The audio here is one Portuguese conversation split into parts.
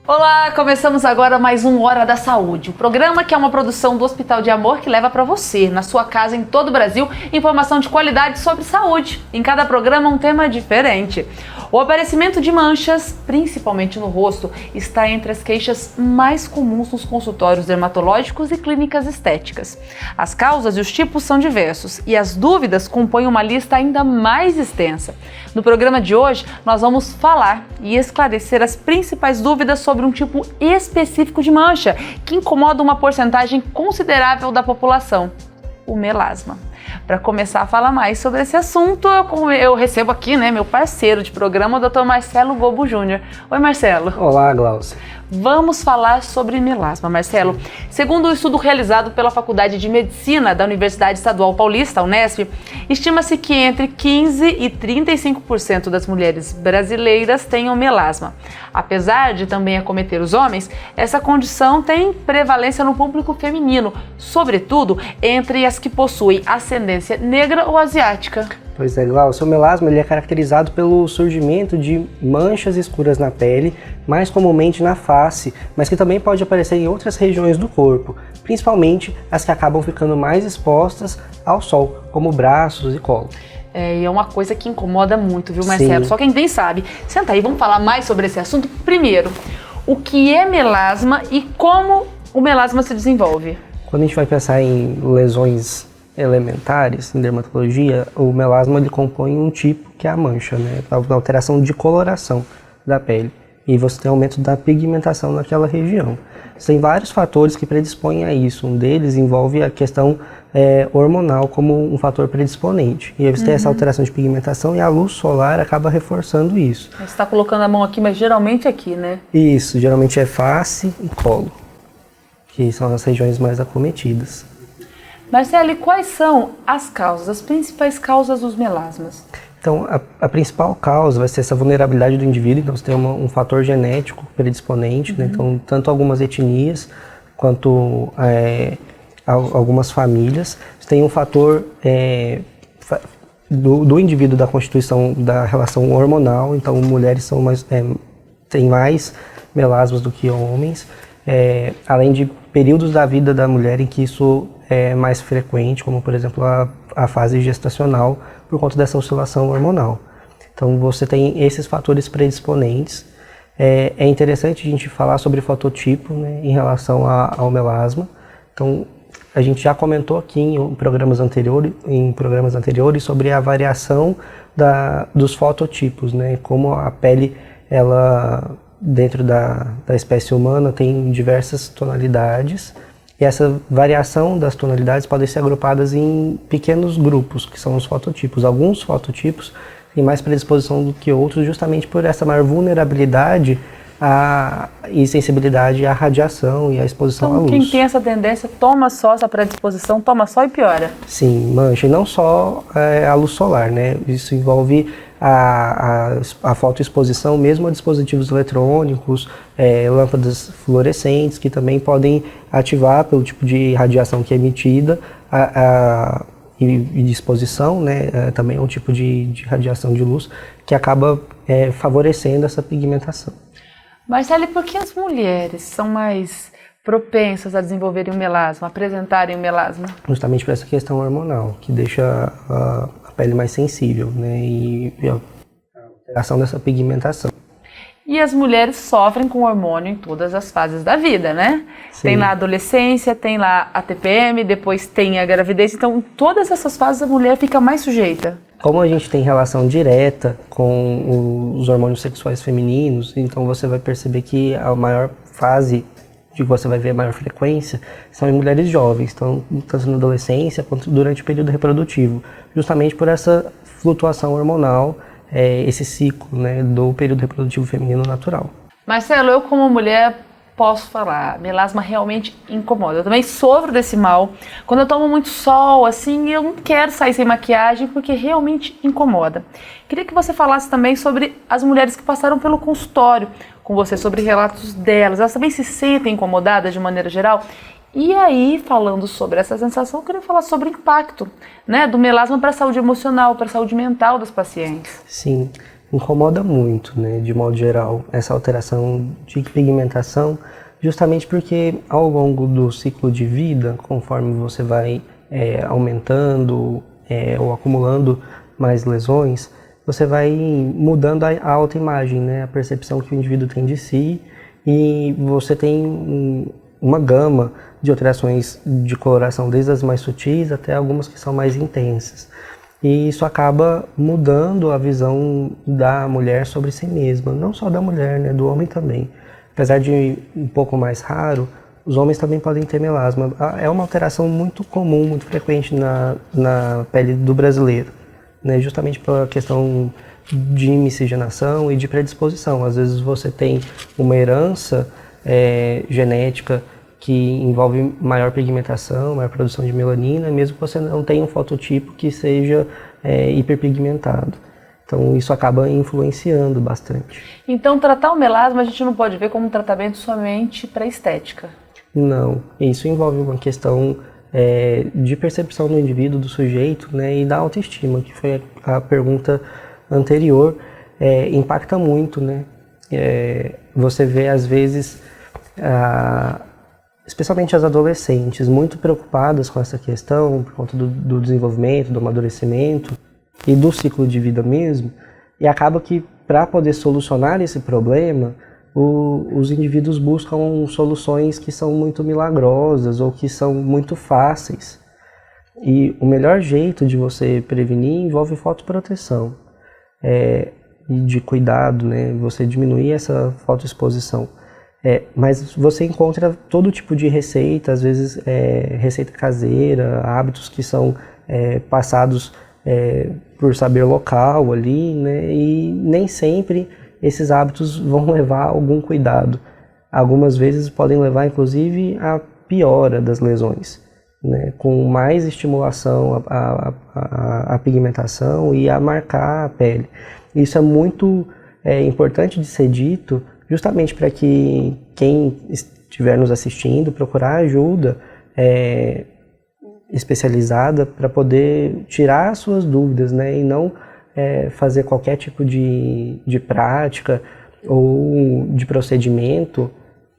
Olá, começamos agora mais um Hora da Saúde, o programa que é uma produção do Hospital de Amor que leva para você, na sua casa, em todo o Brasil, informação de qualidade sobre saúde. Em cada programa um tema diferente. O aparecimento de manchas, principalmente no rosto, está entre as queixas mais comuns nos consultórios dermatológicos e clínicas estéticas. As causas e os tipos são diversos e as dúvidas compõem uma lista ainda mais extensa. No programa de hoje, nós vamos falar e esclarecer as principais dúvidas sobre um tipo específico de mancha que incomoda uma porcentagem considerável da população, o melasma. Para começar a falar mais sobre esse assunto, eu recebo aqui, meu parceiro de programa, o Dr. Marcelo Gobo Júnior. Oi, Marcelo. Olá, Glaucia. Vamos falar sobre melasma, Marcelo. Segundo o estudo realizado pela Faculdade de Medicina da Universidade Estadual Paulista, Unesp, estima-se que entre 15% e 35% das mulheres brasileiras tenham melasma. Apesar de também acometer os homens, essa condição tem prevalência no público feminino, sobretudo entre as que possuem ascendência negra ou asiática. Pois é, Glaucia, o melasma ele é caracterizado pelo surgimento de manchas escuras na pele, mais comumente na face, mas que também pode aparecer em outras regiões do corpo, principalmente as que acabam ficando mais expostas ao sol, como braços e colo. E é uma coisa que incomoda muito, viu, Marcelo? Sim. Só quem tem sabe. Senta aí, vamos falar mais sobre esse assunto. Primeiro, o que é melasma e como o melasma se desenvolve? Quando a gente vai pensar em lesões elementares, em dermatologia, o melasma ele compõe um tipo que é a mancha, a alteração de coloração da pele. E você tem aumento da pigmentação naquela região. Tem vários fatores que predispõem a isso. Um deles envolve a questão hormonal como um fator predisponente. E aí você tem essa alteração de pigmentação e a luz solar acaba reforçando isso. Você está colocando a mão aqui, mas geralmente aqui, né? Isso, geralmente é face e colo, que são as regiões mais acometidas. Marcelo, e quais são as causas, as principais causas dos melasmas? Então, a principal causa vai ser essa vulnerabilidade do indivíduo. Então, você tem um fator genético predisponente, Então, tanto algumas etnias quanto algumas famílias. Você tem um fator do indivíduo, da constituição da relação hormonal. Então, mulheres têm mais melasmas do que homens. Além de períodos da vida da mulher em que isso é mais frequente, como, por exemplo, a fase gestacional, por conta dessa oscilação hormonal. Então, você tem esses fatores predisponentes. É interessante a gente falar sobre fototipo, em relação ao melasma. Então, a gente já comentou aqui em programas anteriores sobre a variação dos fototipos, como a pele, ela, dentro da espécie humana, tem diversas tonalidades. E essa variação das tonalidades podem ser agrupadas em pequenos grupos, que são os fototipos. Alguns fototipos têm mais predisposição do que outros, justamente por essa maior vulnerabilidade e sensibilidade à radiação e à exposição à luz. Quem tem essa tendência toma só essa predisposição, toma só e piora. Sim, mancha. E não só a luz solar, Isso envolve a fotoexposição mesmo a dispositivos eletrônicos, lâmpadas fluorescentes, que também podem ativar pelo tipo de radiação que é emitida, e de exposição, também é um tipo de radiação de luz que acaba favorecendo essa pigmentação. Marcelo, e por que as mulheres são mais propensas a desenvolverem o melasma, a apresentarem o melasma? Justamente por essa questão hormonal, que deixa a pele mais sensível, e a alteração dessa pigmentação. E as mulheres sofrem com hormônio em todas as fases da vida, Sim. Tem lá a adolescência, tem lá a TPM, depois tem a gravidez. Então, em todas essas fases a mulher fica mais sujeita. Como a gente tem relação direta com os hormônios sexuais femininos, então você vai perceber que a maior fase de que você vai ver a maior frequência são em mulheres jovens, tanto na adolescência quanto durante o período reprodutivo, justamente por essa flutuação hormonal, esse ciclo, do período reprodutivo feminino natural. Marcelo, eu como mulher posso falar, melasma realmente incomoda. Eu também sofro desse mal. Quando eu tomo muito sol, assim, eu não quero sair sem maquiagem porque realmente incomoda. Queria que você falasse também sobre as mulheres que passaram pelo consultório com você, sobre relatos delas. Elas também se sentem incomodadas de maneira geral? E aí, falando sobre essa sensação, eu queria falar sobre o impacto, do melasma para a saúde emocional, para a saúde mental das pacientes. Sim. incomoda muito, né, de modo geral, essa alteração de pigmentação, justamente porque ao longo do ciclo de vida, conforme você vai aumentando ou acumulando mais lesões, você vai mudando a autoimagem, né, a percepção que o indivíduo tem de si, e você tem uma gama de alterações de coloração, desde as mais sutis até algumas que são mais intensas. E isso acaba mudando a visão da mulher sobre si mesma, não só da mulher, né, do homem também. Apesar de um pouco mais raro, os homens também podem ter melasma. É uma alteração muito comum, muito frequente na pele do brasileiro, né, justamente pela questão de miscigenação e de predisposição. Às vezes você tem uma herança genética que envolve maior pigmentação, maior produção de melanina, mesmo que você não tenha um fototipo que seja hiperpigmentado. Então isso acaba influenciando bastante. Então tratar o melasma a gente não pode ver como um tratamento somente para estética? Não, isso envolve uma questão de percepção do indivíduo, do sujeito, né, e da autoestima, que foi a pergunta anterior. Impacta muito, né? Você vê às vezes especialmente as adolescentes, muito preocupadas com essa questão, por conta do desenvolvimento, do amadurecimento e do ciclo de vida mesmo, e acaba que, para poder solucionar esse problema, os indivíduos buscam soluções que são muito milagrosas ou que são muito fáceis. E o melhor jeito de você prevenir envolve fotoproteção, e de cuidado, né? Você diminuir essa fotoexposição. Mas você encontra todo tipo de receita, às vezes receita caseira, hábitos que são passados por saber local ali, né? E nem sempre esses hábitos vão levar a algum cuidado. Algumas vezes podem levar, inclusive, à piora das lesões, né? Com mais estimulação à pigmentação e a marcar a pele. Isso é muito importante de ser dito, justamente para que quem estiver nos assistindo procurar ajuda especializada para poder tirar as suas dúvidas, né, e não fazer qualquer tipo de prática ou de procedimento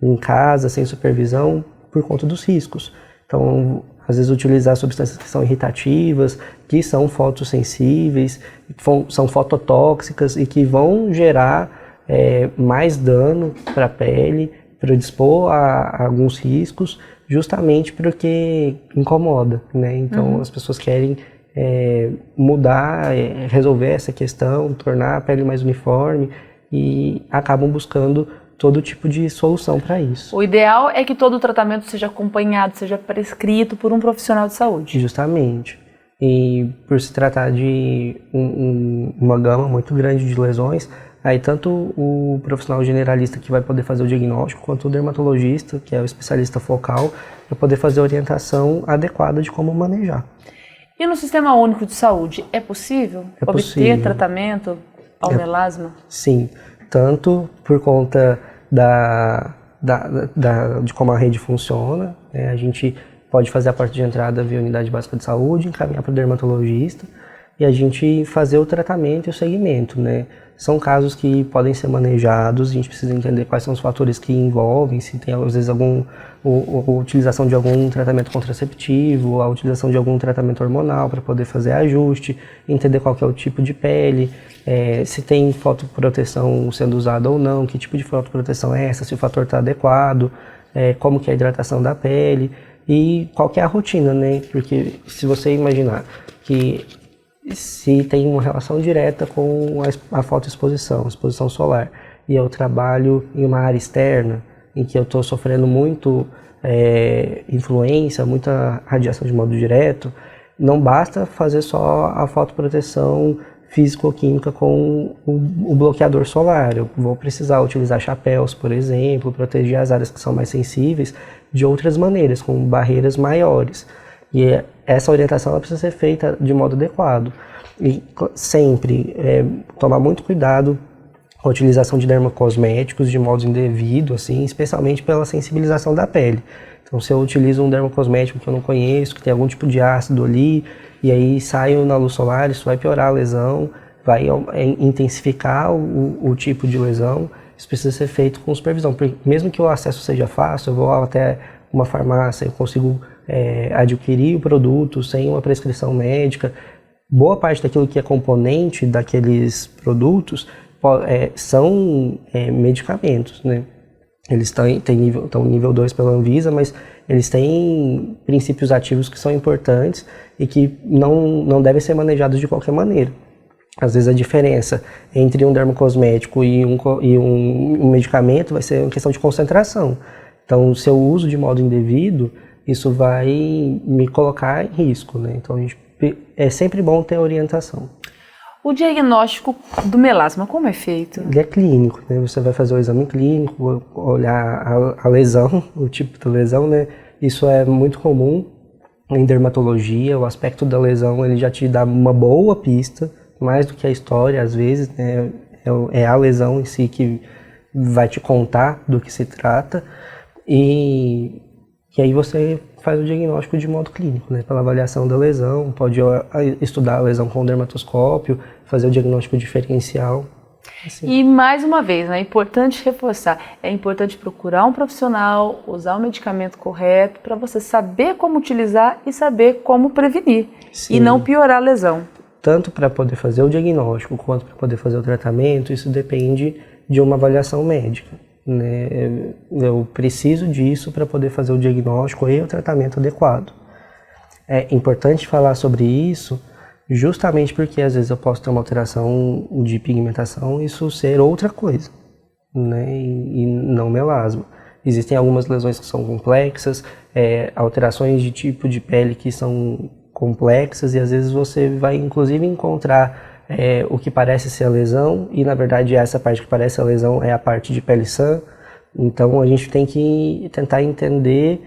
em casa, sem supervisão, por conta dos riscos. Então, às vezes utilizar substâncias que são irritativas, que são fotossensíveis, são fototóxicas e que vão gerar mais dano para a pele, predispor a alguns riscos, justamente porque incomoda, né? Então as pessoas querem mudar, resolver essa questão, tornar a pele mais uniforme e acabam buscando todo tipo de solução para isso. O ideal é que todo o tratamento seja acompanhado, seja prescrito por um profissional de saúde. Justamente. E por se tratar de uma gama muito grande de lesões, aí tanto o profissional generalista que vai poder fazer o diagnóstico, quanto o dermatologista, que é o especialista focal, vai poder fazer a orientação adequada de como manejar. E no Sistema Único de Saúde, é possível obter tratamento ao melasma? Sim, tanto por conta de como a rede funciona, né? A gente pode fazer a porta de entrada via unidade básica de saúde, encaminhar para o dermatologista e a gente fazer o tratamento e o segmento, né? São casos que podem ser manejados, a gente precisa entender quais são os fatores que envolvem, se tem às vezes a utilização de algum tratamento contraceptivo, a utilização de algum tratamento hormonal para poder fazer ajuste, entender qual que é o tipo de pele, se tem fotoproteção sendo usada ou não, que tipo de fotoproteção é essa, se o fator está adequado, como que é a hidratação da pele e qual que é a rotina, né? Porque se você imaginar que se tem uma relação direta com a fotoexposição, exposição solar, e eu trabalho em uma área externa, em que eu estou sofrendo muito influência, muita radiação de modo direto, não basta fazer só a fotoproteção físico-química com o bloqueador solar. Eu vou precisar utilizar chapéus, por exemplo, proteger as áreas que são mais sensíveis de outras maneiras, com barreiras maiores. E essa orientação ela precisa ser feita de modo adequado. E sempre tomar muito cuidado com a utilização de dermocosméticos de modo indevido, assim, especialmente pela sensibilização da pele. Então, se eu utilizo um dermocosmético que eu não conheço, que tem algum tipo de ácido ali, e aí saio na luz solar, isso vai piorar a lesão. vai intensificar o tipo de lesão, isso precisa ser feito com supervisão. Porque mesmo que o acesso seja fácil, eu vou até uma farmácia, eu consigo adquirir o produto sem uma prescrição médica. Boa parte daquilo que é componente daqueles produtos são medicamentos, né? Eles estão nível 2 pela Anvisa, mas eles têm princípios ativos que são importantes e que não devem ser manejados de qualquer maneira. Às vezes a diferença entre um dermocosmético e um medicamento vai ser uma questão de concentração. Então, se eu uso de modo indevido, isso vai me colocar em risco, né? Então, é sempre bom ter orientação. O diagnóstico do melasma, como é feito? Ele é clínico, né? Você vai fazer o exame clínico, olhar a lesão, o tipo da lesão, né? Isso é muito comum em dermatologia. O aspecto da lesão, ele já te dá uma boa pista, mais do que a história, às vezes, né? É a lesão em si que vai te contar do que se trata. E aí você faz o diagnóstico de modo clínico, né? Pela avaliação da lesão, pode estudar a lesão com dermatoscópio, fazer o diagnóstico diferencial. Assim. E mais uma vez, né, é importante reforçar, é importante procurar um profissional, usar o medicamento correto para você saber como utilizar e saber como prevenir. Sim. E não piorar a lesão. Tanto para poder fazer o diagnóstico quanto para poder fazer o tratamento, isso depende de uma avaliação médica, né? Eu preciso disso para poder fazer o diagnóstico e o tratamento adequado. É importante falar sobre isso justamente porque às vezes eu posso ter uma alteração de pigmentação e isso ser outra coisa, né? E não melasma. Existem algumas lesões que são complexas, alterações de tipo de pele que são complexas e às vezes você vai inclusive encontrar o que parece ser a lesão e na verdade essa parte que parece a lesão é a parte de pele sã. Então a gente tem que tentar entender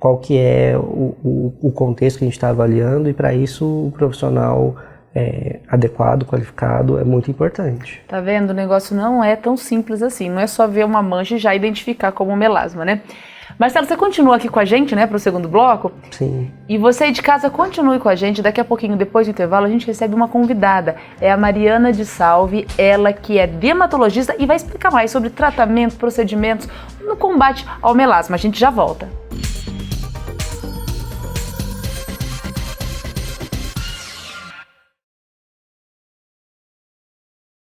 qual que é o contexto que a gente está avaliando e para isso o profissional adequado, qualificado é muito importante. Tá vendo? O negócio não é tão simples assim, não é só ver uma mancha e já identificar como melasma, né? Marcelo, você continua aqui com a gente, né, para o segundo bloco? Sim. E você aí de casa continue com a gente, daqui a pouquinho, depois do intervalo, a gente recebe uma convidada. É a Mariana de Salve, ela que é dermatologista e vai explicar mais sobre tratamento, procedimentos no combate ao melasma. A gente já volta.